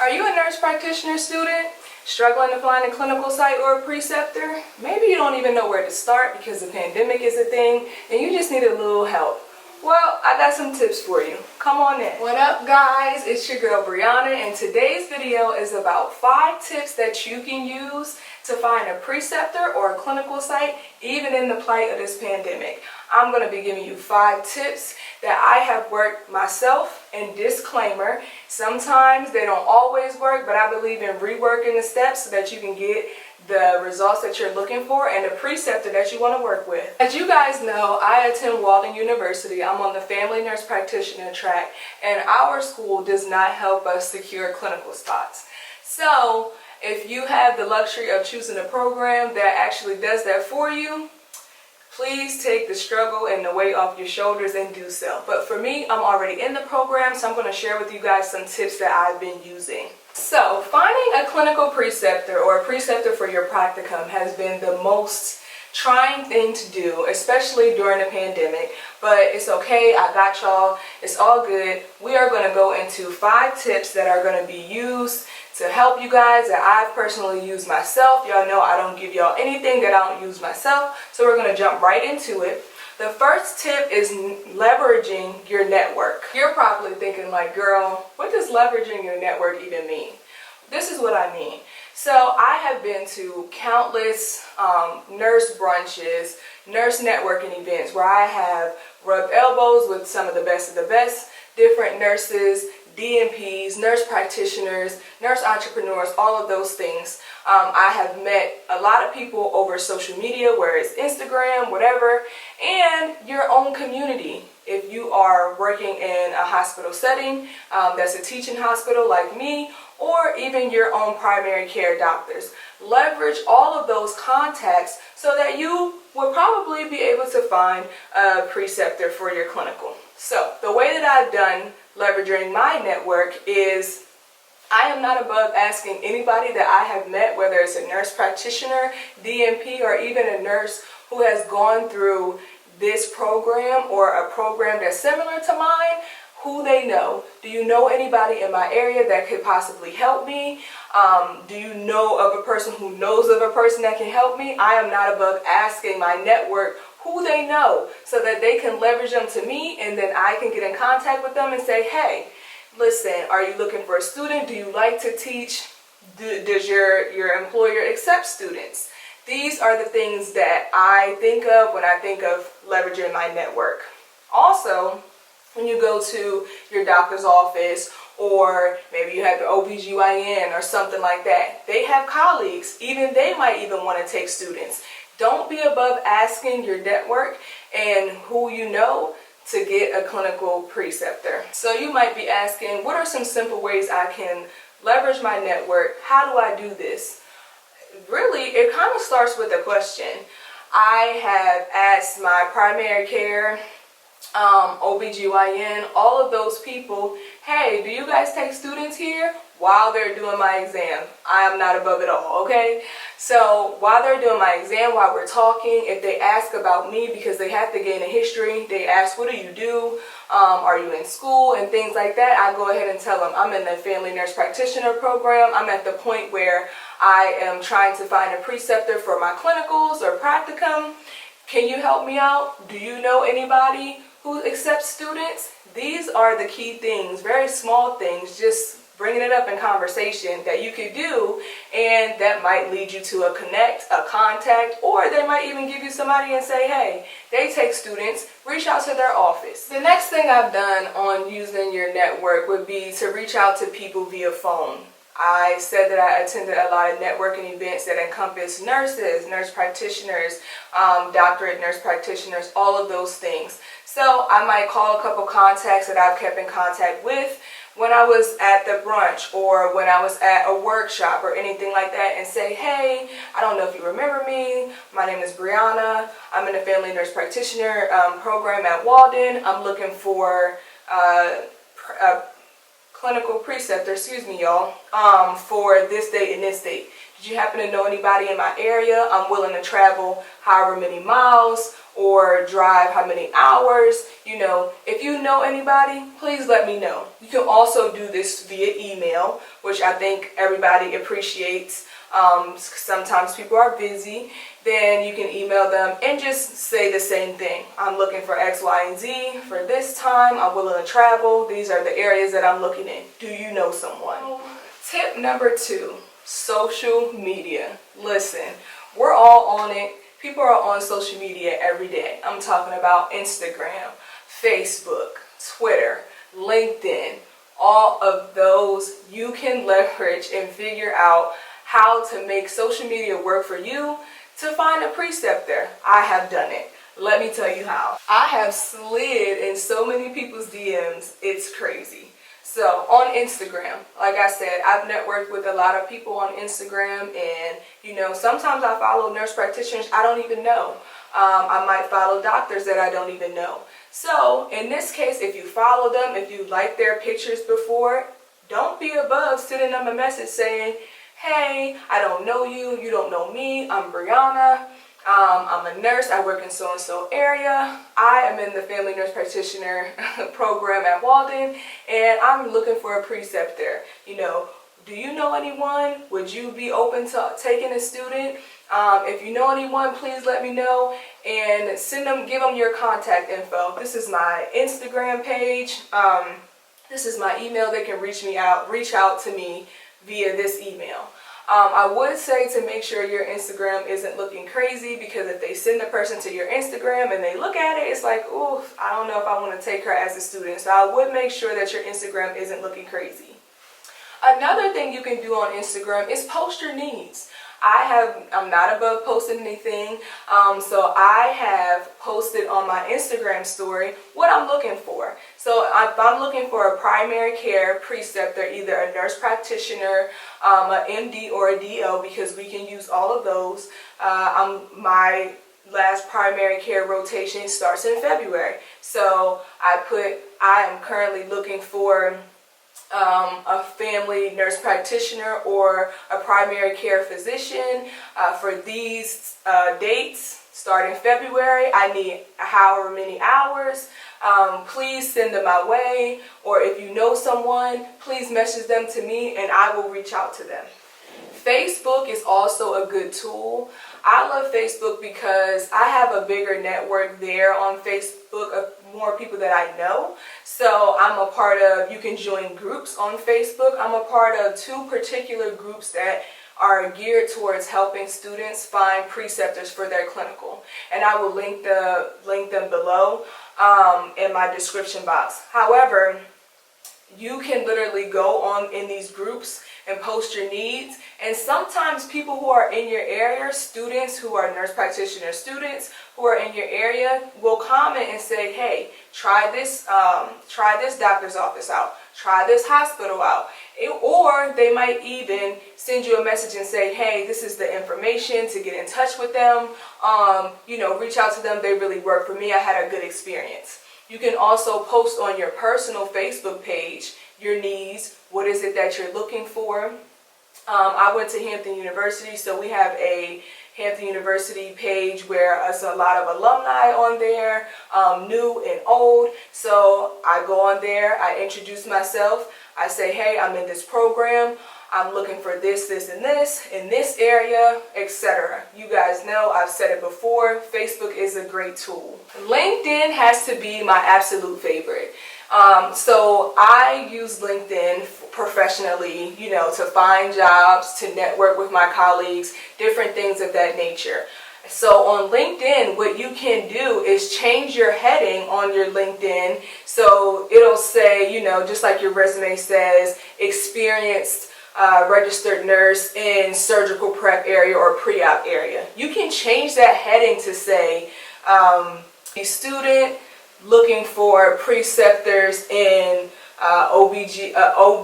Are you a nurse practitioner student? Struggling to find a clinical site or a preceptor? Maybe you don't even know where to start because the pandemic is a thing and you just need a little help. Well, I got some tips for you. Come on in. What up, guys? It's your girl Brianna, and today's video is about 5 tips that you can use to find a preceptor or a clinical site even in the plight of this pandemic. I'm going to be giving you 5 tips that I have worked myself, and disclaimer, sometimes they don't always work, but I believe in reworking the steps so that you can get the results that you're looking for and the preceptor that you want to work with. As you guys know, I attend Walden University. I'm on the family nurse practitioner track, and our school does not help us secure clinical spots. So if you have the luxury of choosing a program that actually does that for you, please take the struggle and the weight off your shoulders and do so. But for me, I'm already in the program, so I'm going to share with you guys some tips that I've been using. So finding a clinical preceptor or a preceptor for your practicum has been the most trying thing to do, especially during the pandemic, but it's okay. I got y'all. It's all good. We are going to go into 5 tips that are going to be used to help you guys that I've personally used myself. Y'all know I don't give y'all anything that I don't use myself, so we're going to jump right into it. The first tip is leveraging your network. You're probably thinking like, girl, what does leveraging your network even mean? This is what I mean. So I have been to countless nurse brunches, nurse networking events where I have rubbed elbows with some of the best different nurses, DNPs, nurse practitioners, nurse entrepreneurs, all of those things. I have met a lot of people over social media, where it's Instagram, whatever, and your own community. If you are working in a hospital setting, that's a teaching hospital like me, or even your own primary care doctors. Leverage all of those contacts so that you will probably be able to find a preceptor for your clinical. So the way that I've done leveraging my network is I am not above asking anybody that I have met, whether it's a nurse practitioner, DNP, or even a nurse who has gone through this program or a program that's similar to mine, who they know. Do you know anybody in my area that could possibly help me? Do you know of a person who knows of a person that can help me? I am not above asking my network who they know so that they can leverage them to me, and then I can get in contact with them and say, hey, listen, are you looking for a student? Do you like to teach? Does your employer accept students? These are the things that I think of when I think of leveraging my network. Also, when you go to your doctor's office, or maybe you have the OBGYN or something like that, they have colleagues. Even they might even want to take students. Don't be above asking your network and who you know to get a clinical preceptor. So you might be asking, what are some simple ways I can leverage my network? How do I do this? Really, it kind of starts with a question. I have asked my primary care, OBGYN, all of those people, hey, do you guys take students here? While they're doing my exam. I am not above it all, okay? So while they're doing my exam, while we're talking, if they ask about me, because they have to gain a history, they ask, what do you do? Are you in school? And things like that, I go ahead and tell them I'm in the family nurse practitioner program. I'm at the point where I am trying to find a preceptor for my clinicals or practicum. Can you help me out? Do you know anybody who accepts students? These are the key things, very small things, just bringing it up in conversation that you could do, and that might lead you to a connect, a contact, or they might even give you somebody and say, hey, they take students, reach out to their office. The next thing I've done on using your network would be to reach out to people via phone. I said that I attended a lot of networking events that encompass nurses, nurse practitioners, doctorate nurse practitioners, all of those things. So I might call a couple contacts that I've kept in contact with when I was at the brunch or when I was at a workshop or anything like that, and say, hey, I don't know if you remember me. My name is Brianna. I'm in the family nurse practitioner program at Walden. I'm looking for a clinical preceptor, excuse me, y'all, for this date and this date. Did you happen to know anybody in my area? I'm willing to travel however many miles, or drive how many hours. You know, if you know anybody, please let me know. You can also do this via email, which I think everybody appreciates. Sometimes people are busy. Then you can email them and just say the same thing. I'm looking for X, Y, and Z for this time. I'm willing to travel. These are the areas that I'm looking in. Do you know someone? Tip number 2, social media. Listen, we're all on it. People are on social media every day. I'm talking about Instagram, Facebook, Twitter, LinkedIn. All of those you can leverage and figure out how to make social media work for you to find a preceptor. I have done it. Let me tell you how. I have slid in so many people's DMs, it's crazy. So on Instagram, like I said, I've networked with a lot of people on Instagram, and you know, sometimes I follow nurse practitioners I don't even know. I might follow doctors that I don't even know. So in this case, if you follow them, if you like their pictures before, don't be above sending them a message saying, hey, I don't know you, you don't know me, I'm Brianna, I'm a nurse, I work in so-and-so area, I am in the family nurse practitioner program at Walden, and I'm looking for a preceptor. You know, do you know anyone? Would you be open to taking a student? If you know anyone, please let me know, and give them your contact info. This is my Instagram page. This is my email. They can reach out to me via this email. I would say to make sure your Instagram isn't looking crazy, because if they send the person to your Instagram and they look at it, it's like, ooh, I don't know if I want to take her as a student. So I would make sure that your Instagram isn't looking crazy. Another thing you can do on Instagram is post your needs. I'm not above posting anything, so I have posted on my Instagram story what I'm looking for. So if I'm looking for a primary care preceptor, either a nurse practitioner, an MD, or a DO, because we can use all of those. My last primary care rotation starts in February, so I am currently looking for a family nurse practitioner or a primary care physician for these dates starting February. I need however many hours. Please send them my way, or if you know someone, please message them to me and I will reach out to them. Facebook is also a good tool. I love Facebook because I have a bigger network there on Facebook of more people that I know. So I'm a part of, you can join groups on Facebook. I'm a part of 2 particular groups that are geared towards helping students find preceptors for their clinical. And I will link them below in my description box. However, you can literally go on in these groups and post your needs, and sometimes people who are in your area, students who are nurse practitioner students who are in your area, will comment and say, hey, try this doctor's office out, try this hospital out. Or they might even send you a message and say, hey, this is the information to get in touch with them. Reach out to them. They really work for me. I had a good experience. You can also post on your personal Facebook page your needs. What is it that you're looking for? I went to Hampton University, so we have a Hampton University page where there's a lot of alumni on there, new and old. So I go on there, I introduce myself, I say, hey, I'm in this program, I'm looking for this, this, and this in this area, etc. You guys know, I've said it before, Facebook is a great tool. LinkedIn has to be my absolute favorite. So I use LinkedIn professionally, to find jobs, to network with my colleagues, different things of that nature. So on LinkedIn, what you can do is change your heading on your LinkedIn. So it'll say, just like your resume says, experienced registered nurse in surgical prep area or pre-op area. You can change that heading to say, a student looking for preceptors in OB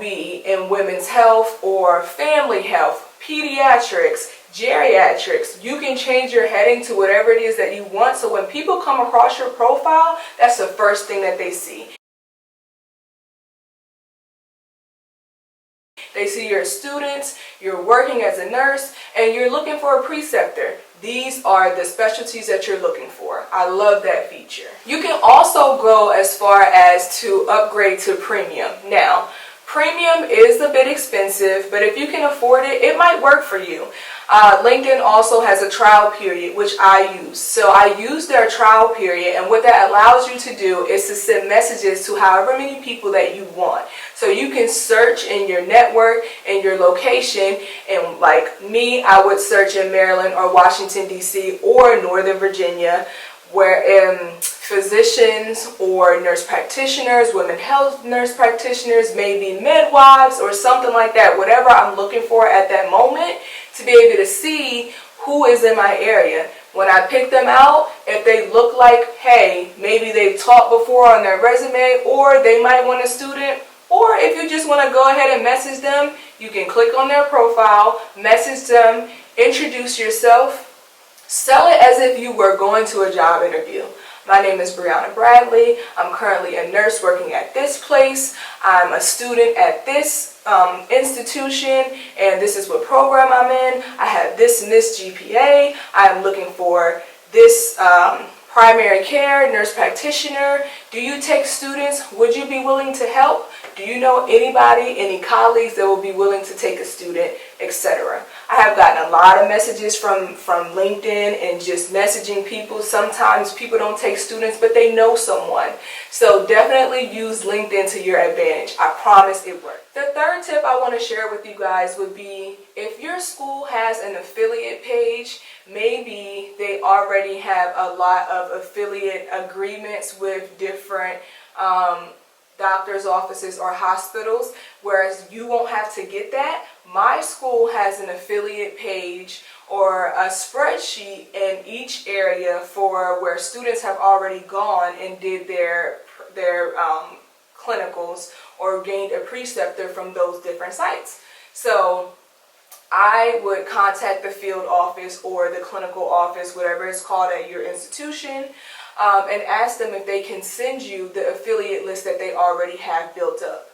in women's health or family health, pediatrics, geriatrics. You can change your heading to whatever it is that you want, so when people come across your profile, that's the first thing that they see. They see you're a student, you're working as a nurse, and you're looking for a preceptor. these are the specialties that you're looking for. I love that feature. You can also go as far as to upgrade to premium. Now, premium is a bit expensive, but if you can afford it, it might work for you. LinkedIn also has a trial period, which I use. So I use their trial period, and what that allows you to do is to send messages to however many people that you want. So you can search in your network and your location, and like me, I would search in Maryland or Washington, D.C. or Northern Virginia, where physicians or nurse practitioners, women health nurse practitioners, maybe midwives or something like that, whatever I'm looking for at that moment, to be able to see who is in my area. When I pick them out, if they look like, hey, maybe they've taught before on their resume, or they might want a student, or if you just want to go ahead and message them, you can click on their profile, message them, introduce yourself, sell it as if you were going to a job interview. My name is Brianna Bradley. I'm currently a nurse working at this place. I'm a student at this institution, and this is what program I'm in. I have this and this GPA. I'm looking for this primary care, nurse practitioner. Do you take students? Would you be willing to help? Do you know anybody, any colleagues that will be willing to take a student, etc.? I have gotten a lot of messages from LinkedIn and just messaging people. Sometimes people don't take students, but they know someone. So definitely use LinkedIn to your advantage. I promise it works. The third tip I want to share with you guys would be, if your school has an affiliate page, maybe they already have a lot of affiliate agreements with different doctor's offices or hospitals, whereas you won't have to get that. My school has an affiliate page or a spreadsheet in each area for where students have already gone and did their clinicals or gained a preceptor from those different sites. So I would contact the field office or the clinical office, whatever it's called at your institution, and ask them if they can send you the affiliate list that they already have built up.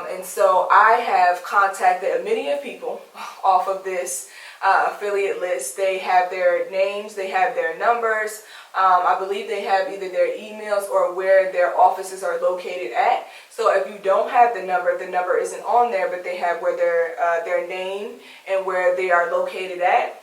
And so I have contacted many of people off of this affiliate list. They have their names, they have their numbers. I believe they have either their emails or where their offices are located at. So if you don't have the number isn't on there, but they have where their name and where they are located at.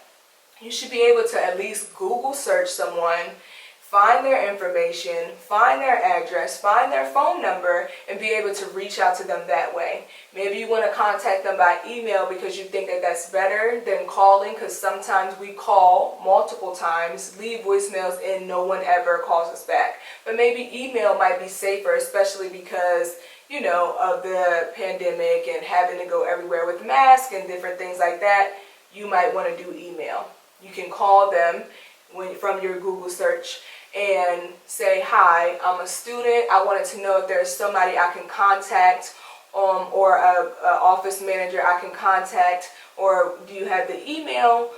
You should be able to at least Google search someone, find their information, find their address, find their phone number, and be able to reach out to them that way. Maybe you want to contact them by email because you think that that's better than calling, because sometimes we call multiple times, leave voicemails, and no one ever calls us back. But maybe email might be safer, especially because, you know, of the pandemic and having to go everywhere with masks and different things like that. You might want to do email. You can call them from your Google search and say, hi, I'm a student. I wanted to know if there's somebody I can contact, or a office manager I can contact, or do you have the email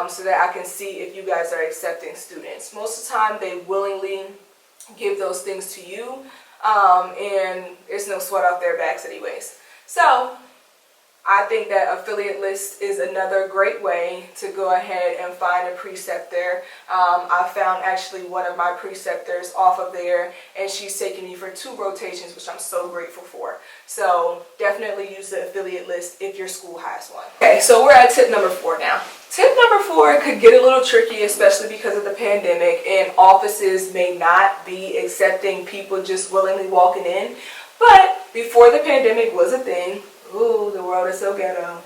so that I can see if you guys are accepting students. Most of the time they willingly give those things to you, and it's no sweat off their backs anyways. So I think that affiliate list is another great way to go ahead and find a preceptor. I found actually one of my preceptors off of there, and she's taken me for 2 rotations, which I'm so grateful for. So definitely use the affiliate list if your school has one. Okay, so we're at tip number 4 now. Tip number 4 could get a little tricky, especially because of the pandemic, and offices may not be accepting people just willingly walking in. But before the pandemic was a thing, ooh, the world is so ghetto.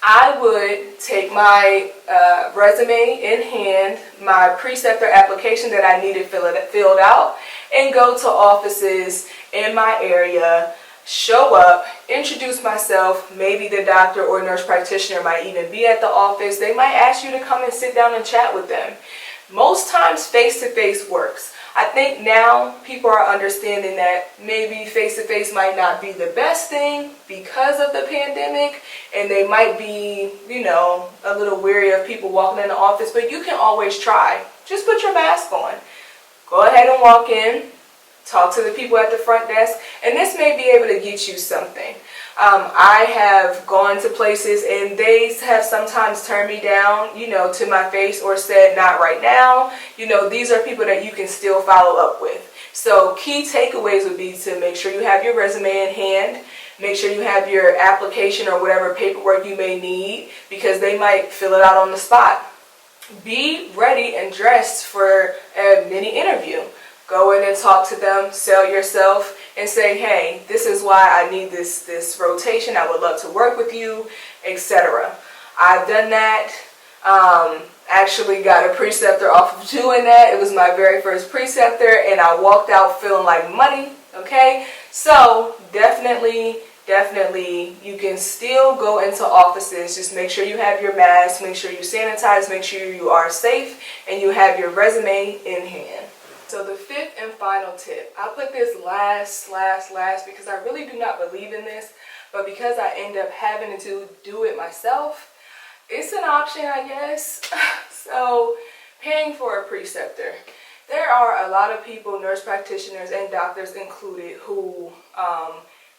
I would take my resume in hand, my preceptor application that I needed filled out, and go to offices in my area, show up, introduce myself. Maybe the doctor or nurse practitioner might even be at the office. They might ask you to come and sit down and chat with them. Most times face-to-face works. I think now people are understanding that maybe face-to-face might not be the best thing because of the pandemic, and they might be, you know, a little weary of people walking in the office, but you can always try. Just put your mask on. Go ahead and walk in, talk to the people at the front desk, and this may be able to get you something. I have gone to places and they have sometimes turned me down, to my face, or said not right now. These are people that you can still follow up with. So key takeaways would be to make sure you have your resume in hand. Make sure you have your application or whatever paperwork you may need, because they might fill it out on the spot. Be ready and dressed for a mini interview. Go in and talk to them, sell yourself, and say, hey, this is why I need this rotation. I would love to work with you, etc. I've done that. Actually got a preceptor off of doing that. It was my very first preceptor, and I walked out feeling like money. Okay, so definitely you can still go into offices. Just make sure you have your mask, make sure you sanitize, make sure you are safe, and you have your resume in hand. So the fifth and final tip, I put this last because I really do not believe in this, but because I end up having to do it myself, it's an option, I guess. So paying for a preceptor. There are a lot of people, nurse practitioners and doctors included, who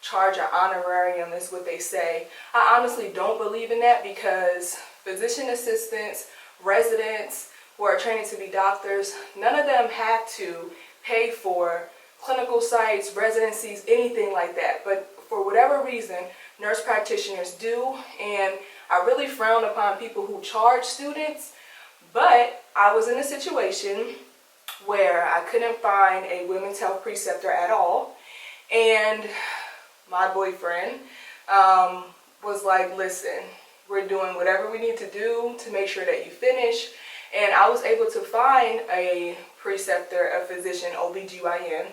charge an honorarium, is what they say. I honestly don't believe in that, because physician assistants, residents who are training to be doctors, none of them have to pay for clinical sites, residencies, anything like that. But for whatever reason, nurse practitioners do, and I really frown upon people who charge students. But I was in a situation where I couldn't find a women's health preceptor at all, and my boyfriend was like, listen, we're doing whatever we need to do to make sure that you finish. And I was able to find a preceptor, a physician, OBGYN,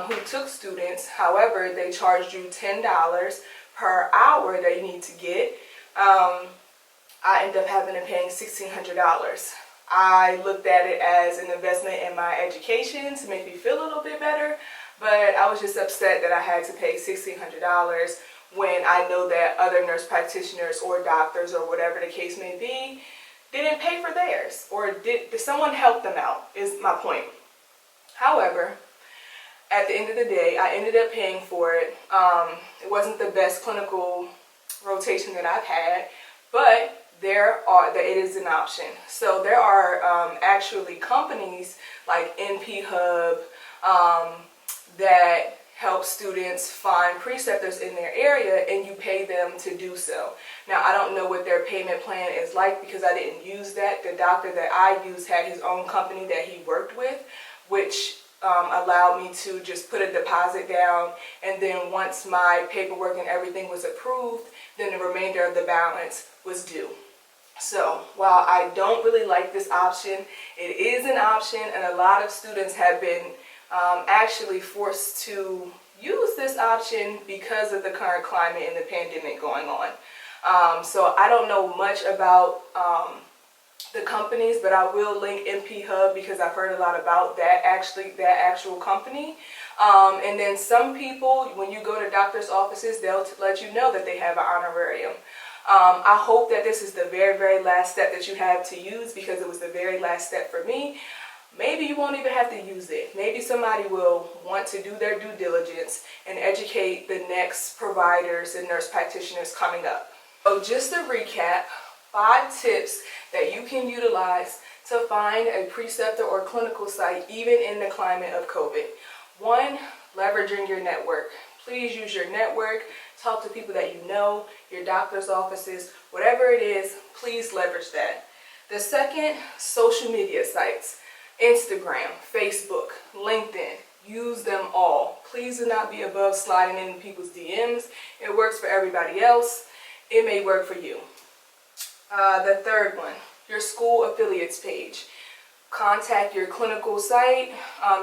who took students. However, they charged you $10 per hour that you need to get. I ended up having to pay $1,600. I looked at it as an investment in my education to make me feel a little bit better, but I was just upset that I had to pay $1,600 when I know that other nurse practitioners or doctors, or whatever the case may be, didn't pay for theirs, or did someone help them out, is my point. However, at the end of the day, I ended up paying for it. It wasn't the best clinical rotation that I've had, but it is an option. So there are actually companies like NP Hub that help students find preceptors in their area, and you pay them to do so. Now, I don't know what their payment plan is like, because I didn't use that. The doctor that I used had his own company that he worked with, which allowed me to just put a deposit down, and then once my paperwork and everything was approved, then the remainder of the balance was due. So while I don't really like this option, it is an option, and a lot of students have been actually forced to use this option because of the current climate and the pandemic going on. So I don't know much about the companies, but I will link NP Hub, because I've heard a lot about that actual company. And then some people, when you go to doctor's offices, they'll let you know that they have an honorarium. I hope that this is the very, very last step that you have to use, because it was the very last step for me. Maybe you won't even have to use it. Maybe somebody will want to do their due diligence and educate the next providers and nurse practitioners coming up. So just to recap, 5 tips that you can utilize to find a preceptor or clinical site even in the climate of COVID. 1, leveraging your network. Please use your network. Talk to people that you know, your doctor's offices, whatever it is, please leverage that. The second, social media sites. Instagram, Facebook, LinkedIn, use them all. Please do not be above sliding in people's DMs. It works for everybody else. It may work for you. The third one, your school affiliates page. Contact your clinical site,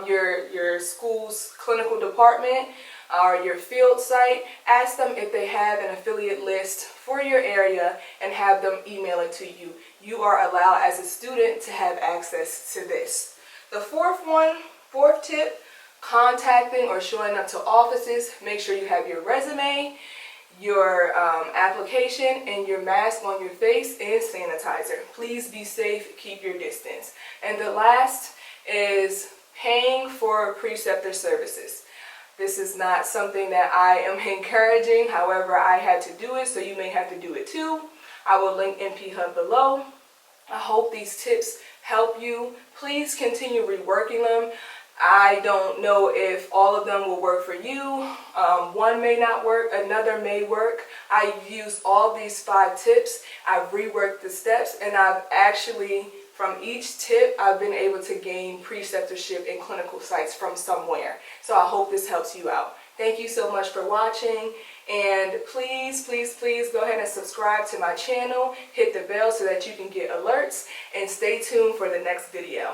your school's clinical department, or your field site. Ask them if they have an affiliate list for your area and have them email it to you. You are allowed as a student to have access to this. The fourth tip, contacting or showing up to offices. Make sure you have your resume, your application, and your mask on your face and sanitizer. Please be safe, keep your distance. And the last is paying for preceptor services. This is not something that I am encouraging. However, I had to do it, so you may have to do it too. I will link NP Hub below. I hope these tips help you. Please continue reworking them. I don't know if all of them will work for you. One may not work, another may work. I used all these 5 tips. I've reworked the steps, and I've actually, from each tip, I've been able to gain preceptorship in clinical sites from somewhere. So I hope this helps you out. Thank you so much for watching, and please, please, please go ahead and subscribe to my channel. Hit the bell so that you can get alerts, and stay tuned for the next video.